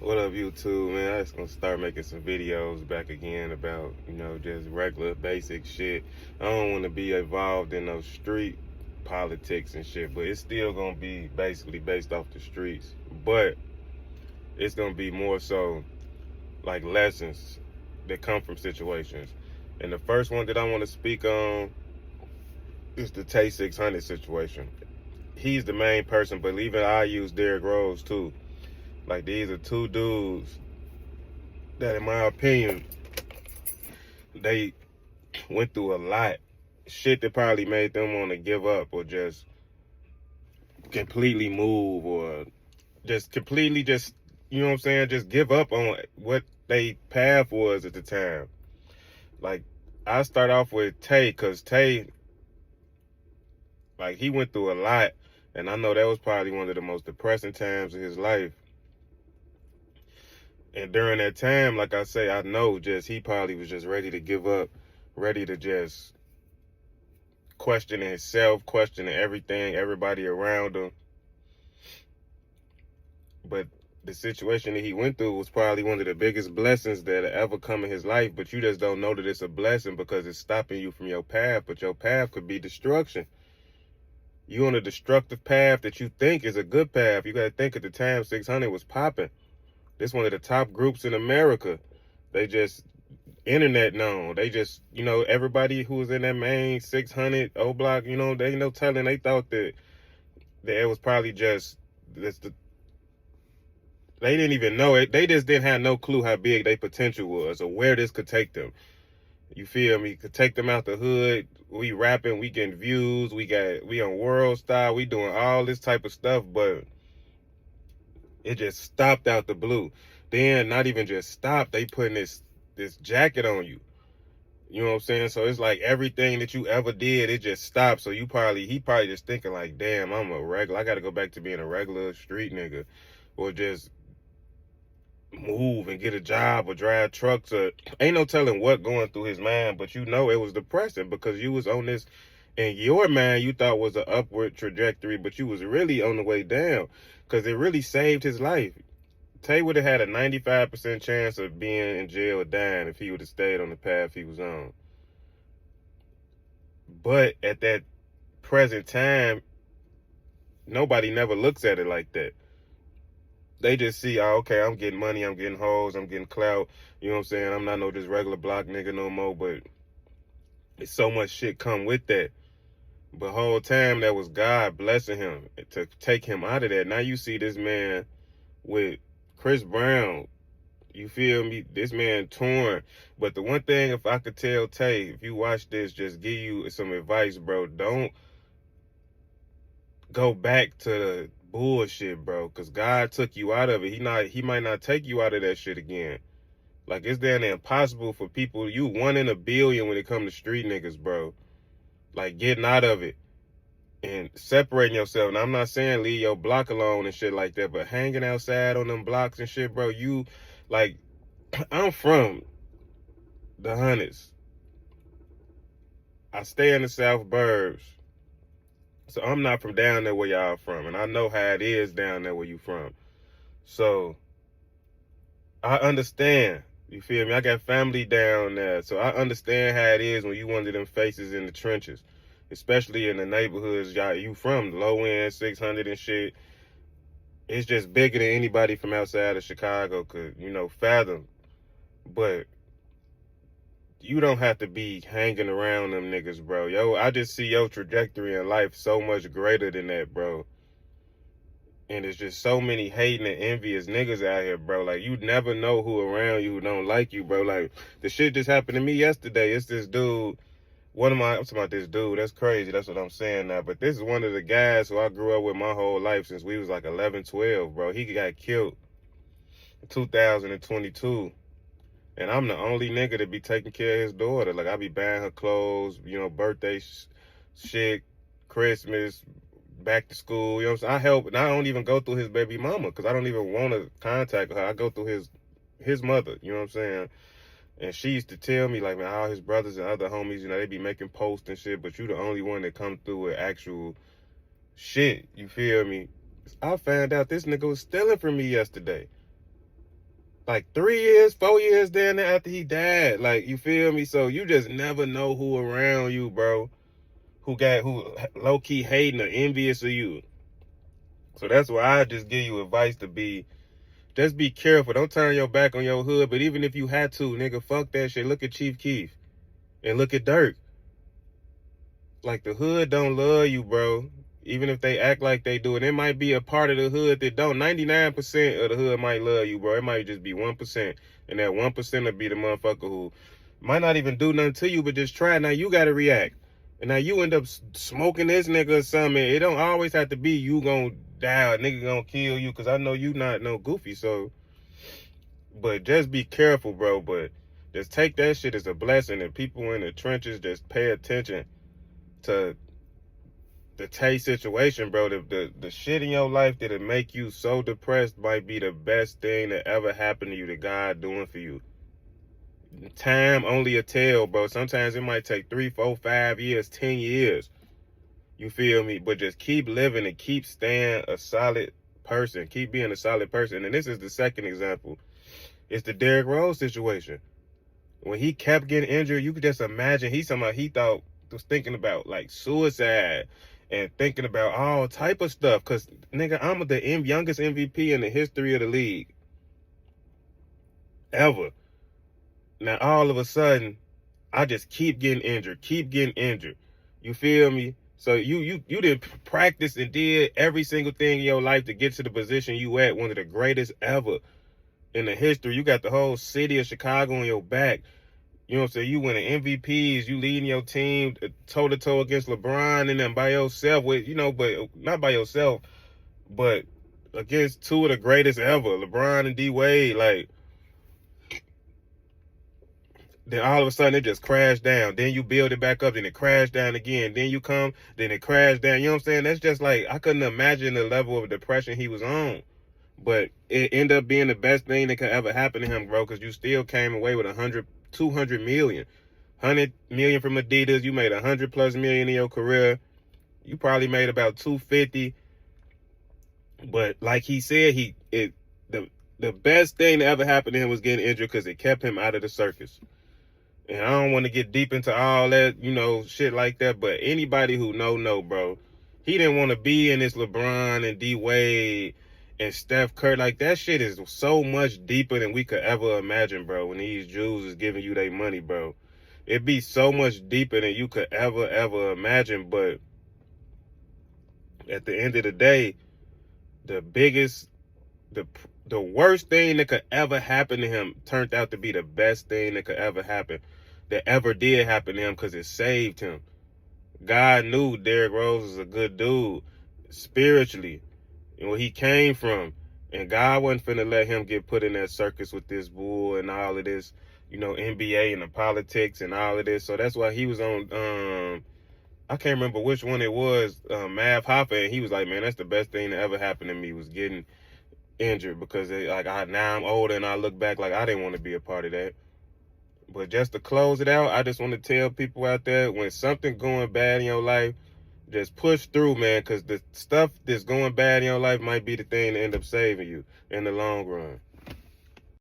What up, YouTube, man? I just gonna start making some videos back again about, just regular basic shit. I don't want to be involved in those street politics and shit, but it's still gonna be basically based off the streets. But it's gonna be more so like lessons that come from situations. And the first one that I want to speak on is the Tay 600 situation. He's the main person, but even I use Derrick too. Like, these are two dudes that, in my opinion, they went through a lot. Shit that probably made them want to give up or just completely move or just completely just, just give up on what they path was at the time. Like, I start off with Tay, because Tay, like, he went through a lot, and I know that was probably one of the most depressing times of his life. And during that time, like I say, I know just he probably was just ready to give up, ready to just question himself, questioning everything, everybody around him. But the situation that he went through was probably one of the biggest blessings that ever come in his life. But you just don't know that it's a blessing because it's stopping you from your path. But your path could be destruction. You on a destructive path that you think is a good path. You got to think at the time 600 was popping. This one of the top groups in America. They just internet known. They just, everybody who was in that main 600 O block, they no telling. They thought that it was probably just this. They didn't even know it. They just didn't have no clue how big their potential was or where this could take them. You feel me? Could take them out the hood. We rapping, we getting views. We on World Star. We doing all this type of stuff, but it just stopped out the blue. Then not even just stopped. They putting this jacket on you. You know what I'm saying? So it's like everything that you ever did, it just stopped. So he probably just thinking like, damn, I got to go back to being a regular street nigga, or just move and get a job or drive trucks. Or ain't no telling what going through his mind, but it was depressing because you was on this, in your mind, you thought was an upward trajectory, but you was really on the way down because it really saved his life. Tay would have had a 95% chance of being in jail or dying if he would have stayed on the path he was on. But at that present time, nobody never looks at it like that. They just see, oh, okay, I'm getting money, I'm getting hoes, I'm getting clout. You know what I'm saying? I'm not no just regular block nigga no more, but it's so much shit come with that. But whole time, that was God blessing him to take him out of that. Now you see this man with Chris Brown, you feel me? This man torn. But the one thing, if I could tell Tay, if you watch this, just give you some advice, bro. Don't go back to the bullshit, bro. Because God took you out of it. He might not take you out of that shit again. Like, it's damn impossible for people. You 1 in a billion when it comes to street niggas, bro. Like, getting out of it and separating yourself. And I'm not saying leave your block alone and shit like that, but hanging outside on them blocks and shit, bro, I'm from the hundreds. I stay in the South Burbs. So I'm not from down there where y'all from. And I know how it is down there where you from. So I understand. You feel me? I got family down there. So I understand how it is when you one of them faces in the trenches. Especially in the neighborhoods you from, low end, 600 and shit. It's just bigger than anybody from outside of Chicago could, fathom. But you don't have to be hanging around them niggas, bro. Yo, I just see your trajectory in life so much greater than that, bro. And there's just so many hating and envious niggas out here, bro. Like, you never know who around you who don't like you, bro. Like, the shit just happened to me yesterday. It's this dude. I'm talking about this dude. That's crazy. That's what I'm saying now. But this is one of the guys who I grew up with my whole life since we was like 11, 12, bro. He got killed in 2022. And I'm the only nigga to be taking care of his daughter. Like, I be buying her clothes, birthday shit, Christmas, back to school. You know what I'm saying? I help, and I don't even go through his baby mama because I don't even want to contact her. I go through his mother. You know what I'm saying? And she used to tell me, like, man, all his brothers and other homies, they be making posts and shit, but you the only one that come through with actual shit. You feel me? I found out this nigga was stealing from me yesterday. like 3 years, 4 years down there after he died. Like, you feel me? So you just never know who around you, bro, who low key hating or envious of you. So that's why I just give you advice to just be careful. Don't turn your back on your hood. But even if you had to, nigga, fuck that shit. Look at Chief Keef and look at Derrick. Like, the hood don't love you, bro. Even if they act like they do. And it might be a part of the hood that don't. 99% of the hood might love you, bro. It might just be 1%. And that 1% will be the motherfucker who might not even do nothing to you, but just try. Now you got to react. And now you end up smoking this nigga or something. It don't always have to be you gonna die, a nigga gonna kill you, because I know you not no goofy. So, but just be careful, bro. But just take that shit as a blessing. And people in the trenches, just pay attention to the Tay situation, bro. The shit in your life that'll make you so depressed might be the best thing that ever happened to you that God doing for you. Time only a tell, bro. Sometimes it might take 3, 4, 5 years, 10 years. You feel me? But just keep living and keep staying a solid person. Keep being a solid person. And this is the second example. It's the Derrick Rose situation. When he kept getting injured, you could just imagine he was thinking about like suicide and thinking about all type of stuff. Cause nigga, I'm the youngest MVP in the history of the league ever. Now all of a sudden, I just keep getting injured. You feel me? So you did practice and did every single thing in your life to get to the position you at, one of the greatest ever in the history. You got the whole city of Chicago on your back. You know what I'm saying? You winning MVPs, you leading your team toe-to-toe against LeBron and then by yourself, but not by yourself, but against two of the greatest ever, LeBron and D-Wade. Like, then all of a sudden it just crashed down. Then you build it back up, then it crashed down again. Then you come, then it crashed down. You know what I'm saying? That's just like, I couldn't imagine the level of depression he was on. But it ended up being the best thing that could ever happen to him, bro, because you still came away with 200 million. 100 million from Adidas. You made 100+ million in your career. You probably made about 250. But like he said, the best thing that ever happened to him was getting injured because it kept him out of the circus. And I don't want to get deep into all that, shit like that. But anybody who know, bro. He didn't want to be in this LeBron and D-Wade and Steph Curry. Like, that shit is so much deeper than we could ever imagine, bro, when these Jews is giving you their money, bro. It'd be so much deeper than you could ever imagine. But at the end of the day, the worst thing that could ever happen to him turned out to be the best thing that could ever happen, that ever did happen to him, because it saved him. God knew Derrick Rose was a good dude spiritually and where he came from. And God wasn't finna let him get put in that circus with this bull and all of this, NBA and the politics and all of this. So that's why he was on, I can't remember which one it was, Mav Hoffa, and he was like, man, that's the best thing that ever happened to me, was getting injured, because now I'm older and I look back like I didn't want to be a part of that. But just to close it out, I just want to tell people out there, when something going bad in your life, just push through, man, because the stuff that's going bad in your life might be the thing that end up saving you in the long run.